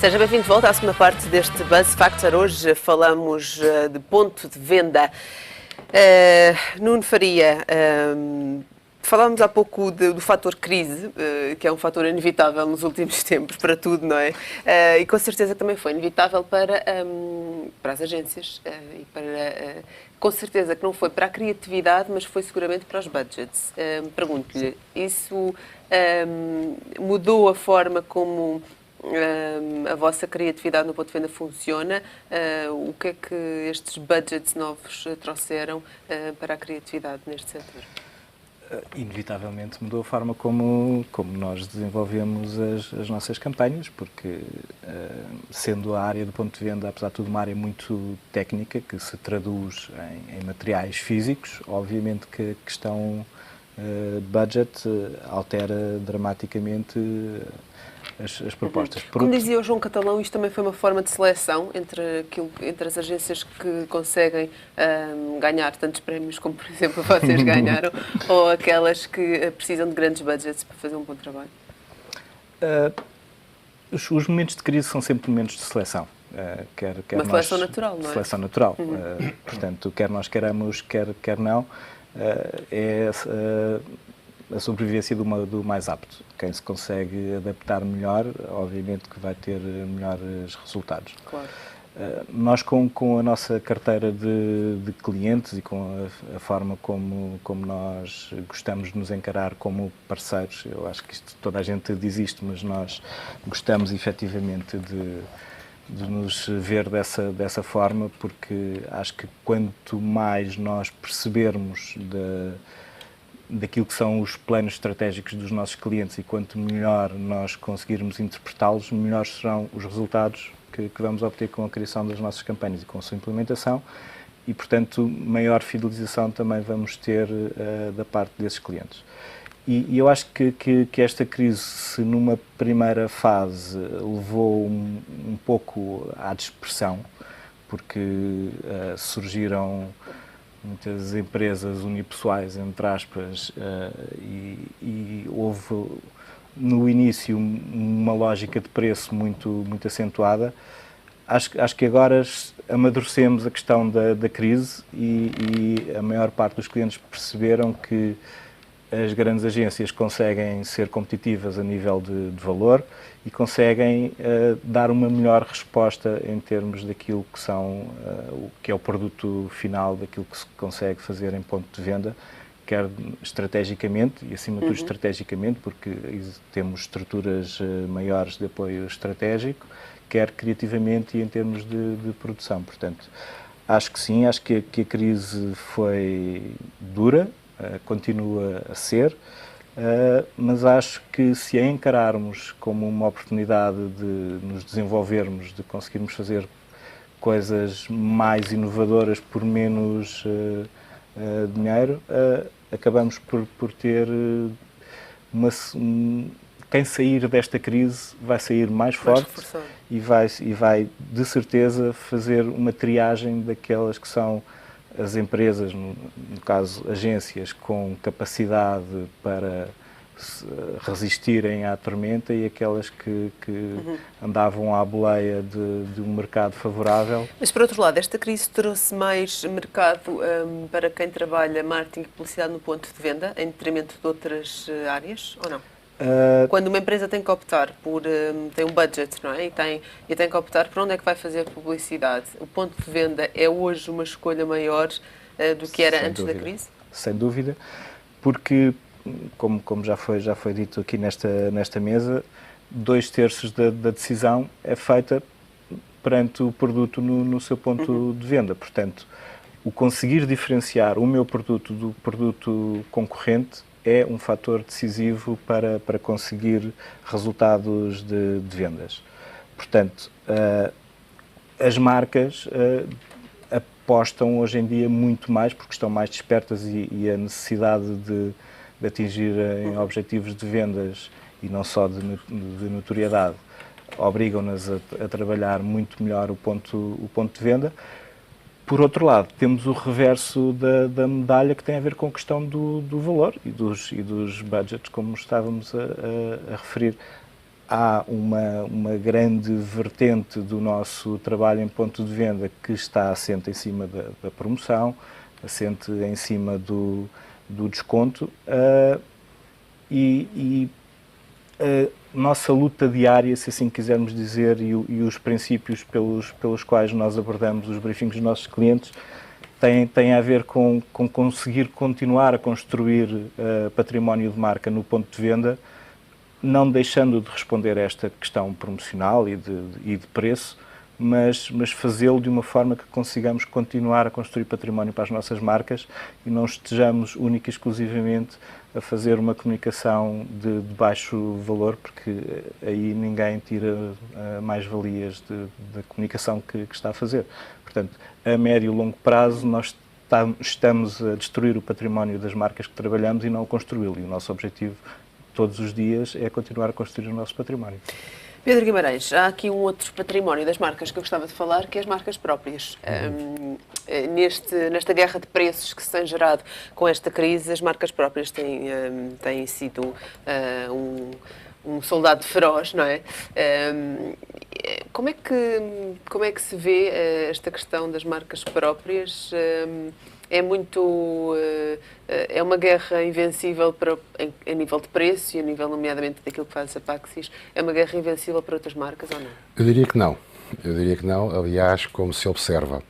Seja bem-vindo de volta à segunda parte deste Buzz Factor. Hoje falamos de ponto de venda. Nuno Faria, falámos há pouco do fator crise, que é um fator inevitável nos últimos tempos para tudo, não é? E com certeza que também foi inevitável para as agências e para... com certeza que não foi para a criatividade, mas foi seguramente para os budgets. Pergunto-lhe, isso mudou a forma como a vossa criatividade no ponto de venda funciona? O que é que estes budgets novos trouxeram para a criatividade neste setor? Inevitavelmente mudou a forma como nós desenvolvemos as nossas campanhas, porque sendo a área do ponto de venda, apesar de tudo, uma área muito técnica, que se traduz em materiais físicos, obviamente que a questão budget altera dramaticamente as propostas. Como dizia o João Catalão, isto também foi uma forma de seleção entre as agências que conseguem ganhar tantos prémios como, por exemplo, vocês ganharam, ou aquelas que precisam de grandes budgets para fazer um bom trabalho? Os momentos de crise são sempre momentos de seleção. Uma seleção natural, não é? Seleção natural. Portanto, quer nós queiramos, quer não, é a sobrevivência do mais apto. Quem se consegue adaptar melhor, obviamente que vai ter melhores resultados. Claro. Nós, com a nossa carteira de clientes e com a forma como nós gostamos de nos encarar como parceiros, eu acho que toda a gente diz isto, mas nós gostamos efetivamente de nos ver dessa forma, porque acho que quanto mais nós percebermos daquilo que são os planos estratégicos dos nossos clientes e quanto melhor nós conseguirmos interpretá-los, melhores serão os resultados que vamos obter com a criação das nossas campanhas e com a sua implementação e, portanto, maior fidelização também vamos ter da parte desses clientes. E eu acho que esta crise, se numa primeira fase levou um pouco à dispersão, porque surgiram muitas empresas unipessoais, entre aspas, e houve no início uma lógica de preço muito acentuada. Acho que agora amadurecemos a questão da crise e a maior parte dos clientes perceberam que as grandes agências conseguem ser competitivas a nível de valor e conseguem dar uma melhor resposta em termos daquilo que é o produto final, daquilo que se consegue fazer em ponto de venda, quer estrategicamente e, acima de tudo, estrategicamente, porque temos estruturas maiores de apoio estratégico, quer criativamente e em termos de produção. Portanto, acho que sim, acho que a crise foi dura, continua a ser, mas acho que se a encararmos como uma oportunidade de nos desenvolvermos, de conseguirmos fazer coisas mais inovadoras por menos dinheiro, acabamos por ter quem sair desta crise vai sair mais forte e vai de certeza fazer uma triagem daquelas que são as empresas, no caso agências, com capacidade para resistirem à tormenta e aquelas que andavam à boleia de um mercado favorável. Mas, por outro lado, esta crise trouxe mais mercado para quem trabalha marketing e publicidade no ponto de venda, em detrimento de outras áreas, ou não? Quando uma empresa tem que optar tem um budget, não é? E tem que optar por onde é que vai fazer publicidade. O ponto de venda é hoje uma escolha maior do que era antes da crise? Sem dúvida, porque, como já foi dito aqui nesta mesa, 2/3 da decisão é feita perante o produto no seu ponto de venda. Portanto, o conseguir diferenciar o meu produto do produto concorrente é um fator decisivo para conseguir resultados de vendas. Portanto, as marcas apostam hoje em dia muito mais, porque estão mais despertas e a necessidade de atingirem objetivos de vendas e não só de notoriedade obrigam-nas a trabalhar muito melhor o ponto de venda. Por outro lado, temos o reverso da medalha, que tem a ver com a questão do valor e dos budgets, como estávamos a referir. há uma grande vertente do nosso trabalho em ponto de venda que está assente em cima da promoção, assente em cima do desconto, e a nossa luta diária, se assim quisermos dizer, e os princípios pelos quais nós abordamos os briefings dos nossos clientes tem a ver com conseguir continuar a construir património de marca no ponto de venda, não deixando de responder a esta questão promocional e de preço, mas fazê-lo de uma forma que consigamos continuar a construir património para as nossas marcas e não estejamos única e exclusivamente a fazer uma comunicação de baixo valor, porque aí ninguém tira mais-valias da comunicação que está a fazer. Portanto, a médio e longo prazo, nós estamos a destruir o património das marcas que trabalhamos e não a construí-lo. E o nosso objetivo, todos os dias, é continuar a construir o nosso património. Pedro Guimarães, há aqui um outro património das marcas que eu gostava de falar, que é as marcas próprias. Nesta guerra de preços que se tem gerado com esta crise, as marcas próprias têm sido um soldado feroz, não é? Como é que se vê esta questão das marcas próprias? É uma guerra invencível a nível de preço e a nível, nomeadamente, daquilo que faz a Paxis. É uma guerra invencível para outras marcas ou não? Eu diria que não. Aliás, como se observa.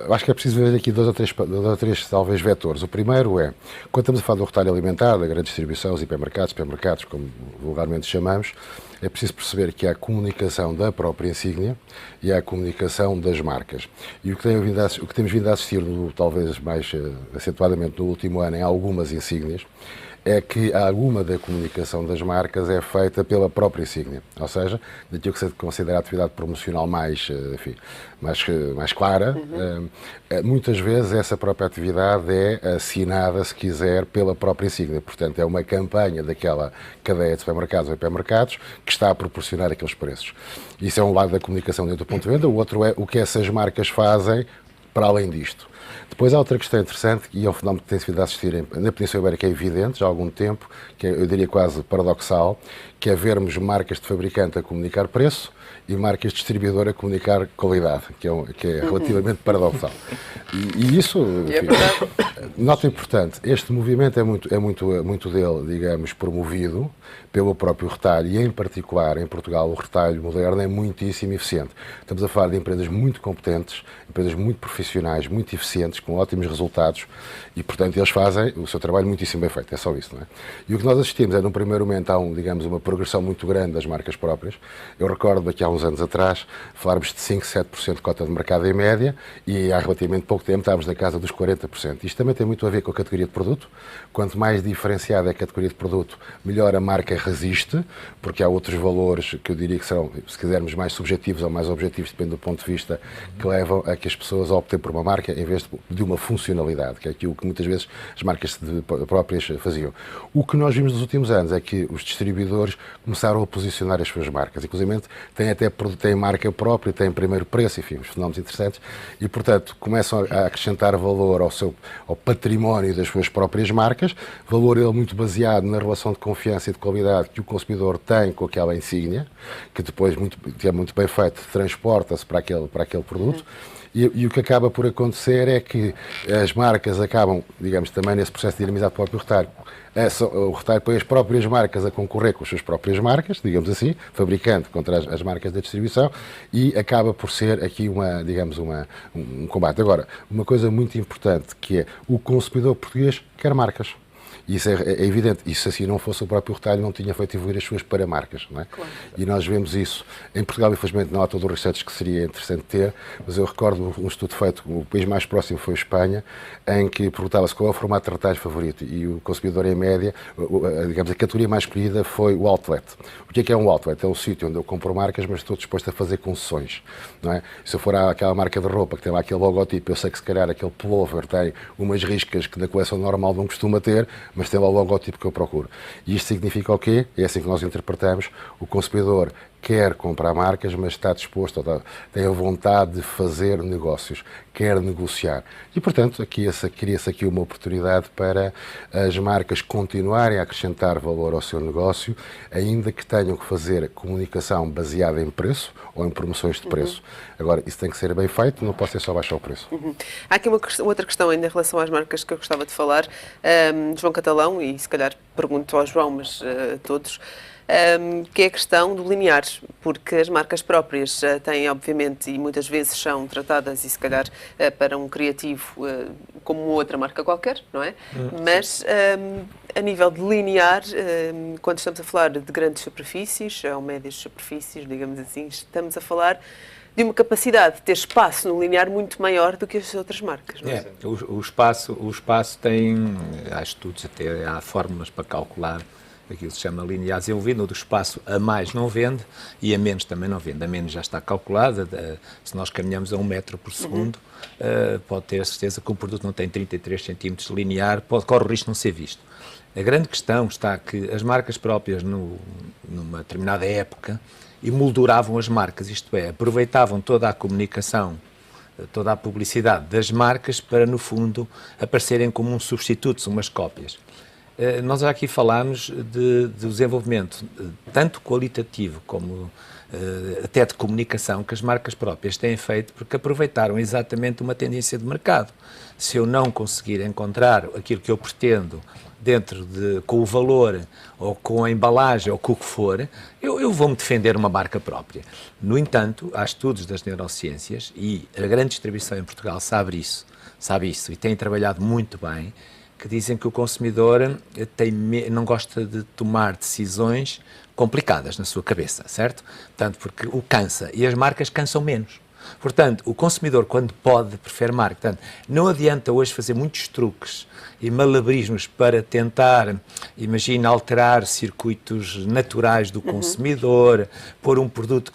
Acho que é preciso ver aqui dois ou três talvez vetores. O primeiro é, quando estamos a falar do retalho alimentar, da grande distribuição, os hipermercados, como vulgarmente chamamos, é preciso perceber que há a comunicação da própria insígnia e há a comunicação das marcas. E o que temos vindo a assistir, talvez mais acentuadamente no último ano, em algumas insígnias, é que alguma da comunicação das marcas é feita pela própria insígnia, ou seja, daquilo que se considera a atividade promocional mais clara. Muitas vezes essa própria atividade é assinada, se quiser, pela própria insígnia. Portanto, é uma campanha daquela cadeia de supermercados ou hipermercados que está a proporcionar aqueles preços. Isso é um lado da comunicação dentro do ponto de venda. O outro é o que essas marcas fazem para além disto. Depois há outra questão interessante, e é um fenómeno que tem-se vindo a assistir na Península Ibérica, é evidente, já há algum tempo, que é, eu diria quase paradoxal, que é vermos marcas de fabricante a comunicar preço e marcas de distribuidor a comunicar qualidade, que é relativamente paradoxal. E isso, enfim, nota importante, este movimento é muito dele, digamos, promovido pelo próprio retalho, e em particular em Portugal o retalho moderno é muitíssimo eficiente. Estamos a falar de empresas muito competentes, empresas muito profissionais, muito eficientes, com ótimos resultados, e portanto eles fazem o seu trabalho muitíssimo bem feito, é só isso, não é? E o que nós assistimos é, num primeiro momento, há uma progressão muito grande das marcas próprias. Eu recordo daqui há uns anos atrás falarmos de 5, 7% de cota de mercado em média, e há relativamente pouco tempo estávamos na casa dos 40%. Isto também tem muito a ver com a categoria de produto. Quanto mais diferenciada é a categoria de produto, melhor a marca resiste, porque há outros valores que eu diria que serão, se quisermos, mais subjetivos ou mais objetivos, depende do ponto de vista, que levam a que as pessoas optem por uma marca em vez de uma funcionalidade, que é aquilo que muitas vezes as marcas próprias faziam. O que nós vimos nos últimos anos é que os distribuidores começaram a posicionar as suas marcas, inclusive têm marca própria, têm primeiro preço, enfim, os fenómenos interessantes, e portanto começam a acrescentar valor ao património das suas próprias marcas, valor ele muito baseado na relação de confiança e de qualidade que o consumidor tem com aquela insígnia, que depois, que é muito bem feito, transporta-se para aquele produto. E o que acaba por acontecer é que as marcas acabam, digamos, também nesse processo de dinamizar o próprio retalho. O retalho põe as próprias marcas a concorrer com as suas próprias marcas, digamos assim, fabricante contra as marcas da distribuição, e acaba por ser aqui um combate. Agora, uma coisa muito importante, que é o consumidor português quer marcas. Isso é evidente. E se assim não fosse, o próprio retalho não tinha feito evoluir as suas paramarcas, não é? Claro. E nós vemos isso. Em Portugal, infelizmente, não há todo o research que seria interessante ter, mas eu recordo um estudo feito, o país mais próximo foi a Espanha, em que perguntava-se qual é o formato de retalho favorito, e o consumidor, em média, digamos, a categoria mais escolhida foi o outlet. O que é um outlet? É um sítio onde eu compro marcas, mas estou disposto a fazer concessões, não é? Se eu for àquela marca de roupa que tem lá aquele logotipo, eu sei que se calhar aquele pullover tem umas riscas que na coleção normal não costuma ter, mas tem lá o logotipo que eu procuro. E isto significa o quê? É assim que nós interpretamos. O consumidor quer comprar marcas, mas está disposto, tem a vontade de fazer negócios, quer negociar. E, portanto, cria-se aqui uma oportunidade para as marcas continuarem a acrescentar valor ao seu negócio, ainda que tenham que fazer comunicação baseada em preço ou em promoções de preço. Agora, isso tem que ser bem feito, não pode ser só baixar o preço. Há aqui outra questão ainda em relação às marcas que eu gostava de falar. João Catalão, e se calhar pergunto ao João, mas a todos, que é a questão do linear, porque as marcas próprias têm, obviamente, e muitas vezes são tratadas, e se calhar para um criativo, como outra marca qualquer, não é? Mas a nível de linear, quando estamos a falar de grandes superfícies, ou médias superfícies, digamos assim, estamos a falar de uma capacidade de ter espaço no linear muito maior do que as outras marcas. Não é? O espaço tem, há estudos, até há fórmulas para calcular aquilo que se chama linear desenvolvido, onde o espaço a mais não vende e a menos também não vende. A menos já está calculada, se nós caminhamos a 1 metro por segundo, pode ter a certeza que um produto não tem 33 centímetros de linear, corre o risco de não ser visto. A grande questão está que as marcas próprias, numa determinada época, emolduravam as marcas, isto é, aproveitavam toda a comunicação, toda a publicidade das marcas para, no fundo, aparecerem como um substituto, umas cópias. Nós já aqui falámos do desenvolvimento tanto qualitativo como até de comunicação que as marcas próprias têm feito, porque aproveitaram exatamente uma tendência de mercado. Se eu não conseguir encontrar aquilo que eu pretendo com o valor, ou com a embalagem, ou com o que for, eu vou-me defender uma marca própria. No entanto, há estudos das neurociências, e a grande distribuição em Portugal sabe isso, e tem trabalhado muito bem, que dizem que o consumidor não gosta de tomar decisões complicadas na sua cabeça, certo? Portanto, porque o cansa, e as marcas cansam menos. Portanto, o consumidor, quando pode, prefere marca. Portanto, não adianta hoje fazer muitos truques e malabarismos para tentar, imagina, alterar circuitos naturais do consumidor, pôr um produto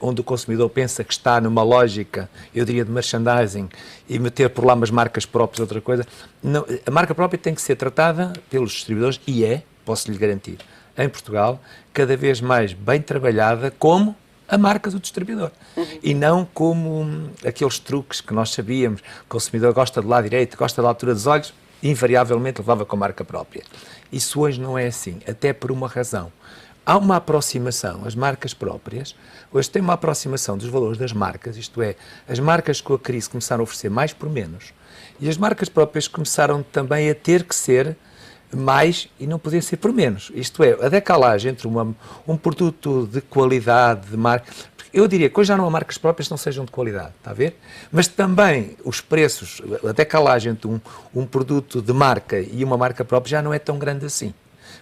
onde o consumidor pensa que está numa lógica, eu diria, de merchandising, e meter por lá umas marcas próprias, outra coisa. Não, a marca própria tem que ser tratada pelos distribuidores, e posso lhe garantir, em Portugal, cada vez mais bem trabalhada como a marca do distribuidor. E não como aqueles truques que nós sabíamos, o consumidor gosta do lado direito, gosta da altura dos olhos, invariavelmente levava com a marca própria. Isso hoje não é assim, até por uma razão. Há uma aproximação, as marcas próprias, hoje tem uma aproximação dos valores das marcas, isto é, as marcas com a crise começaram a oferecer mais por menos, e as marcas próprias começaram também a ter que ser mais e não podia ser por menos. Isto é, a decalagem entre um produto de qualidade, de marca... Eu diria que hoje já não há marcas próprias que não sejam de qualidade, está a ver? Mas também os preços, a decalagem entre um produto de marca e uma marca própria já não é tão grande assim.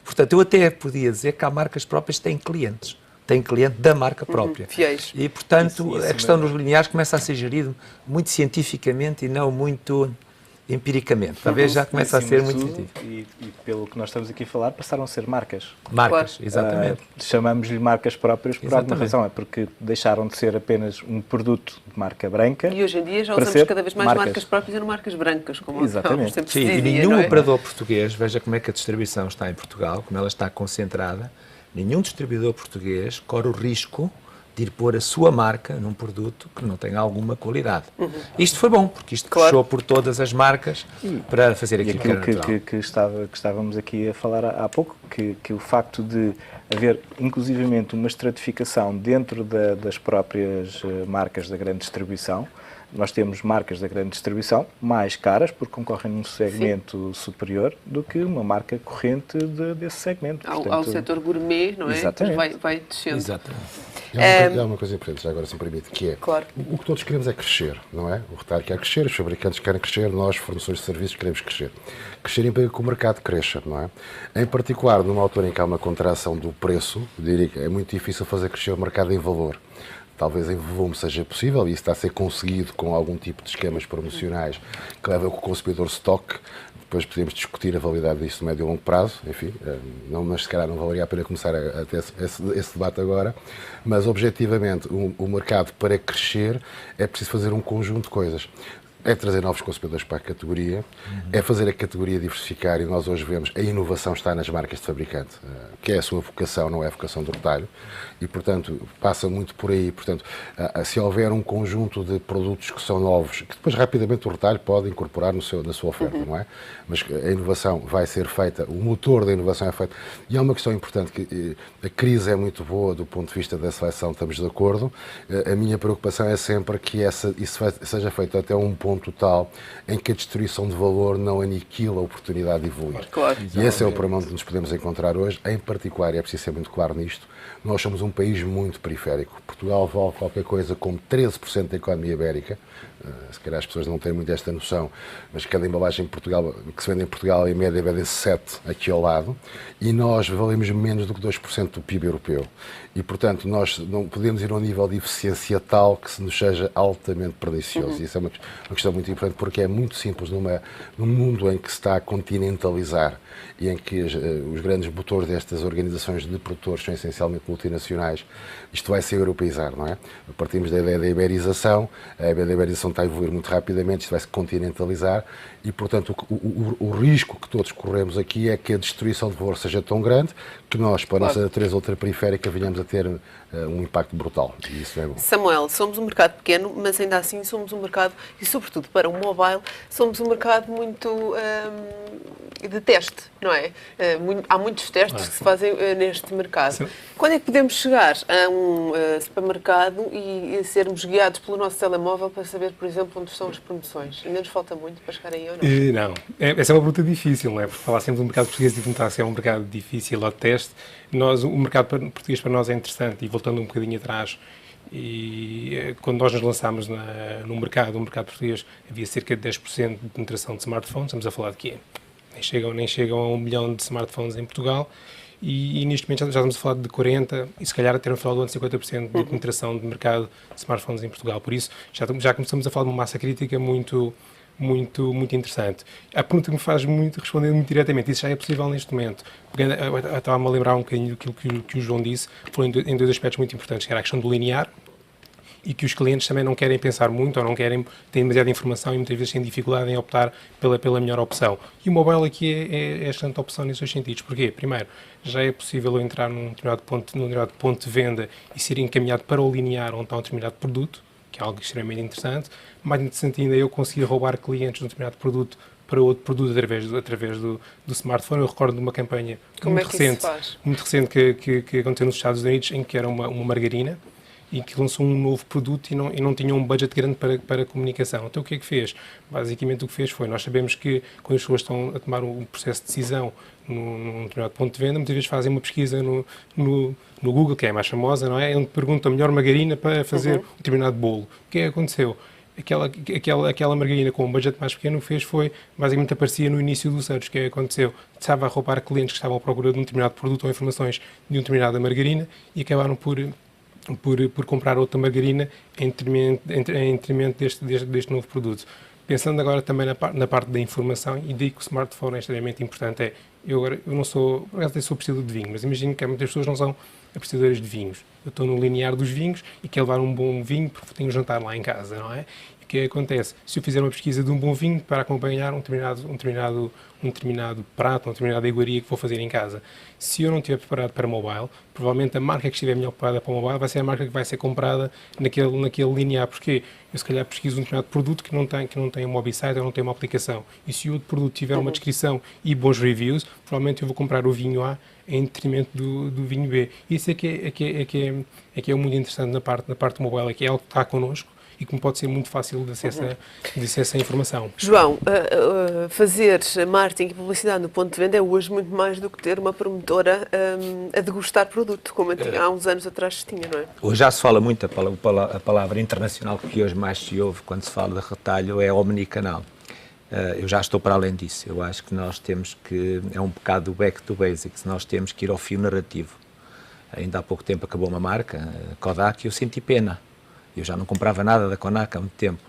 Portanto, eu até podia dizer que há marcas próprias que têm clientes. Tem cliente da marca própria. Fiéis. E, portanto, a questão dos lineares começa a ser gerido muito cientificamente e não muito empiricamente. Talvez já começa a ser muito científico. E pelo que nós estamos aqui a falar, passaram a ser marcas. Marcas, Claro. exatamente. Chamamos-lhe marcas próprias por alguma Exatamente. razão. É porque deixaram de ser apenas um produto de marca branca. E hoje em dia já para usamos ser cada vez mais marcas próprias e não marcas brancas, como Exatamente. sempre Sim, se e dizia, nenhum não é? operador português, veja como é que a distribuição está em Portugal, como ela está concentrada, nenhum distribuidor português corre o risco de ir pôr a sua marca num produto que não tenha alguma qualidade. Isto foi bom, porque isto puxou por todas as marcas para fazer E aquilo que era aquilo natural. que estávamos aqui a falar há pouco, que o facto de haver inclusivamente uma estratificação dentro das próprias marcas da grande distribuição. Nós temos marcas da grande distribuição mais caras, porque concorrem num segmento superior, do que uma marca corrente desse segmento. Ao setor gourmet, não é? Exatamente. Vai descendo. Exatamente. Há uma coisa importante, já agora se me permite, que é, Claro. o que todos queremos é crescer, não é? O retalho quer crescer, os fabricantes querem crescer, nós, fornecedores de serviços, queremos crescer. Crescer implica que o mercado cresça, não é? Em particular, numa altura em que há uma contração do preço, eu diria que é muito difícil fazer crescer o mercado em valor. Talvez em volume seja possível, e isso está a ser conseguido com algum tipo de esquemas promocionais que levam a que o consumidor estoque. Depois podemos discutir a validade disso no médio e longo prazo, enfim, mas se calhar não valeria a pena começar a ter esse debate agora, mas objetivamente o mercado para crescer é preciso fazer um conjunto de coisas. é trazer novos consumidores para a categoria, é fazer a categoria diversificar, e nós hoje vemos a inovação está nas marcas de fabricante, que é a sua vocação, não é a vocação do retalho, e portanto passa muito por aí. Portanto, se houver um conjunto de produtos que são novos, que depois rapidamente o retalho pode incorporar na sua oferta, não é? Mas a inovação vai ser feita, o motor da inovação é feito, e há uma questão importante, que a crise é muito boa do ponto de vista da seleção, estamos de acordo. A minha preocupação é sempre que isso seja feito até um ponto tal em que a destruição de valor não aniquila a oportunidade de evoluir. Claro. E esse é o problema que nos podemos encontrar hoje. Em particular, e é preciso ser muito claro nisto, nós somos um país muito periférico. Portugal vale qualquer coisa como 13% da economia ibérica. Se calhar as pessoas não têm muito esta noção, mas cada embalagem em Portugal, que se vende em Portugal, em média, vendem 7 aqui ao lado, e nós valemos menos do que 2% do PIB europeu. E, portanto, nós não podemos ir a um nível de eficiência tal que se nos seja altamente pernicioso. E isso é uma questão muito importante, porque é muito simples num mundo em que se está a continentalizar e em que os grandes motores destas organizações de produtores são essencialmente multinacionais, isto vai se europeizar, não é? Partimos da ideia da iberização, a iberização está a evoluir muito rapidamente, isto vai se continentalizar e, portanto, o risco que todos corremos aqui é que a destruição de valor seja tão grande que nós, para a nossa natureza ultraperiférica, venhamos a ter um impacto brutal. E isso é bom. Samuel, somos um mercado pequeno, mas ainda assim somos um mercado, e sobretudo para o mobile, somos um mercado muito de teste, não é? Há muitos testes que se fazem neste mercado. Sim. Quando é que podemos chegar a um supermercado e sermos guiados pelo nosso telemóvel para saber, por exemplo, onde estão as promoções? Ainda nos falta muito para chegar aí ou não? Não. Essa é uma pergunta difícil, não é? Porque falar sempre do mercado português e tentar ser um mercado difícil ao teste. O mercado português para nós é interessante, e voltando um bocadinho atrás, e quando nós nos lançámos no mercado português, havia cerca de 10% de penetração de smartphones, estamos a falar de quê? Nem chegam a 1 milhão de smartphones em Portugal, e neste momento já estamos a falar de 40%, e se calhar até no final do ano 50% de penetração de mercado de smartphones em Portugal. Por isso, já começamos a falar de uma massa crítica muito interessante. A pergunta que me faz responder muito diretamente, isso já é possível neste momento. Estava-me a lembrar um bocadinho daquilo que o João disse, falou em dois aspectos muito importantes, que era a questão do linear, e que os clientes também não querem pensar muito, ou não querem ter demasiada informação, e muitas vezes têm dificuldade em optar pela melhor opção. E o mobile aqui é excelente opção nesses dois sentidos. Porquê? Primeiro, já é possível eu entrar num determinado ponto de venda e ser encaminhado para o linear onde está um determinado produto, que é algo extremamente interessante. Mais interessante ainda é eu conseguir roubar clientes de um determinado produto para outro produto através do smartphone. Eu recordo de uma campanha muito recente que aconteceu nos Estados Unidos, em que era uma margarina, e que lançou um novo produto e não tinha um budget grande para comunicação. Então o que é que fez? Basicamente o que fez foi, nós sabemos que quando as pessoas estão a tomar um processo de decisão num determinado ponto de venda, muitas vezes fazem uma pesquisa no Google, que é a mais famosa, não é? Onde perguntam a melhor margarina para fazer um determinado bolo. O que é que aconteceu? Aquela margarina com um budget mais pequeno, o que fez foi, basicamente aparecia no início do search. O que é que aconteceu? Estava a roubar clientes que estavam à procura de um determinado produto ou informações de uma determinada margarina e acabaram por comprar outra margarina em detrimento deste novo produto. Pensando agora também na parte da informação, e daí que o smartphone é extremamente importante, eu não sou, por acaso sou apreciador de vinho, mas imagino que muitas pessoas não são apreciadoras de vinhos. Eu estou no linear dos vinhos e quero levar um bom vinho porque tenho um jantar lá em casa, não é? E o que acontece? Se eu fizer uma pesquisa de um bom vinho para acompanhar um determinado prato, uma determinada iguaria que vou fazer em casa, se eu não estiver preparado para mobile, provavelmente a marca que estiver melhor preparada para mobile vai ser a marca que vai ser comprada naquele linear. Porque eu se calhar pesquiso um determinado produto que não tem um website ou não tem uma aplicação, e se o outro produto tiver uma descrição e bons reviews, provavelmente eu vou comprar o vinho A em detrimento do vinho B. Isso é que é muito interessante na parte mobile, é que é algo que está connosco e que me pode ser muito fácil de acesso à informação. João, fazer marketing e publicidade no ponto de venda é hoje muito mais do que ter uma promotora a degustar produto, como há uns anos atrás se tinha, não é? Hoje já se fala muito, a palavra internacional que hoje mais se ouve quando se fala de retalho é omnicanal. Eu já estou para além disso. Eu acho que nós temos que, é um bocado back to basics, nós temos que ir ao fio narrativo. Ainda há pouco tempo acabou uma marca, Kodak, e eu senti pena. Eu já não comprava nada da Kodak há muito tempo.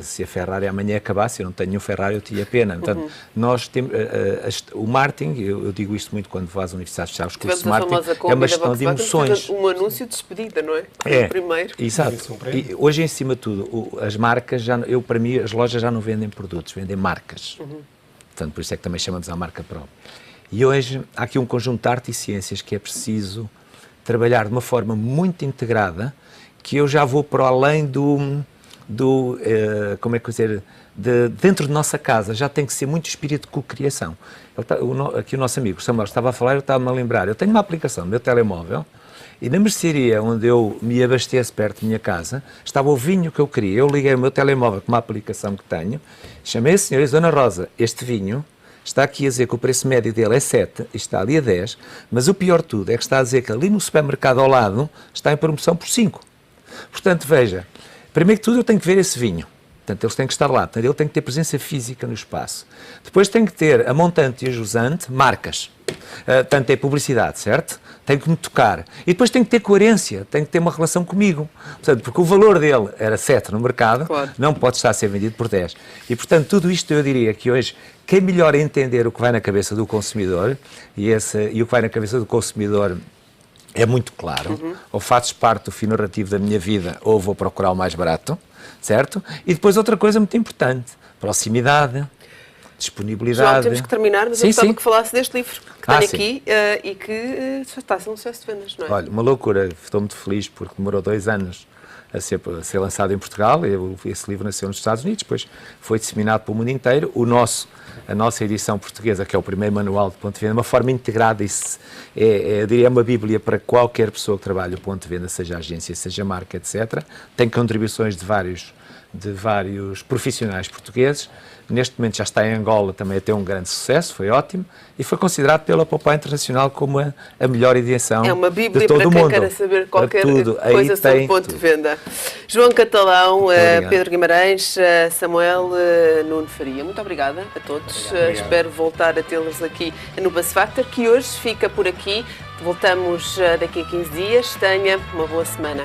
Se a Ferrari amanhã acabasse, eu não tenho nenhum Ferrari, eu tinha pena. Portanto, nós temos, o marketing, eu digo isto muito quando vou às universidades fechar os cursos de marketing, é uma gestão de emoções. Um anúncio de despedida, não é? É, o primeiro. Exato. E hoje, em cima de tudo, as marcas, para mim, as lojas já não vendem produtos, vendem marcas. Portanto, por isso é que também chamamos a marca própria. E hoje há aqui um conjunto de arte e ciências que é preciso trabalhar de uma forma muito integrada, que eu já vou para além como é que eu dizer, dentro de nossa casa, já tem que ser muito espírito de co-criação. Aqui o nosso amigo Samuel estava a falar, eu estava-me a lembrar, eu tenho uma aplicação no meu telemóvel e na mercearia onde eu me abasteço perto da minha casa, estava o vinho que eu queria, eu liguei o meu telemóvel com uma aplicação que tenho, chamei a senhora e disse, Dona Rosa, este vinho está aqui a dizer que o preço médio dele é 7, e está ali a 10, mas o pior de tudo é que está a dizer que ali no supermercado ao lado está em promoção por 5. Portanto, veja, primeiro que tudo eu tenho que ver esse vinho. Portanto, eles têm que estar lá. Portanto, ele tem que ter presença física no espaço. Depois tem que ter a montante e a jusante, marcas. Portanto, é publicidade, certo? Tem que me tocar. E depois tem que ter coerência, tem que ter uma relação comigo. Portanto, porque o valor dele era 7 no mercado, claro, não pode estar a ser vendido por 10. E, portanto, tudo isto eu diria que hoje, quem melhor entender o que vai na cabeça do consumidor, e o que vai na cabeça do consumidor é muito claro, ou fazes parte do fio narrativo da minha vida, ou vou procurar o mais barato, certo? E depois outra coisa muito importante, proximidade, disponibilidade. João, temos que terminar, mas eu gostava que falasse deste livro que tenho aqui e que está a ser um sucesso de vendas, não é? Olha, uma loucura, estou muito feliz porque demorou 2 anos a ser lançado em Portugal, esse livro nasceu nos Estados Unidos, depois foi disseminado pelo mundo inteiro. A nossa edição portuguesa, que é o primeiro manual de ponto de venda, uma forma integrada, eu diria, é uma bíblia para qualquer pessoa que trabalhe o ponto de venda, seja agência, seja marca, etc. Tem contribuições de vários profissionais portugueses. Neste momento já está em Angola também a ter um grande sucesso, foi ótimo, e foi considerado pela Popeye Internacional como a melhor edição de todo o mundo. É uma bíblia para quem queira saber qualquer coisa sobre ponto de venda. João Catalão, Pedro Guimarães, Samuel, Nuno Faria, muito obrigada a todos. Espero voltar a tê-los aqui no Buzz Factor, que hoje fica por aqui. Voltamos daqui a 15 dias. Tenha uma boa semana.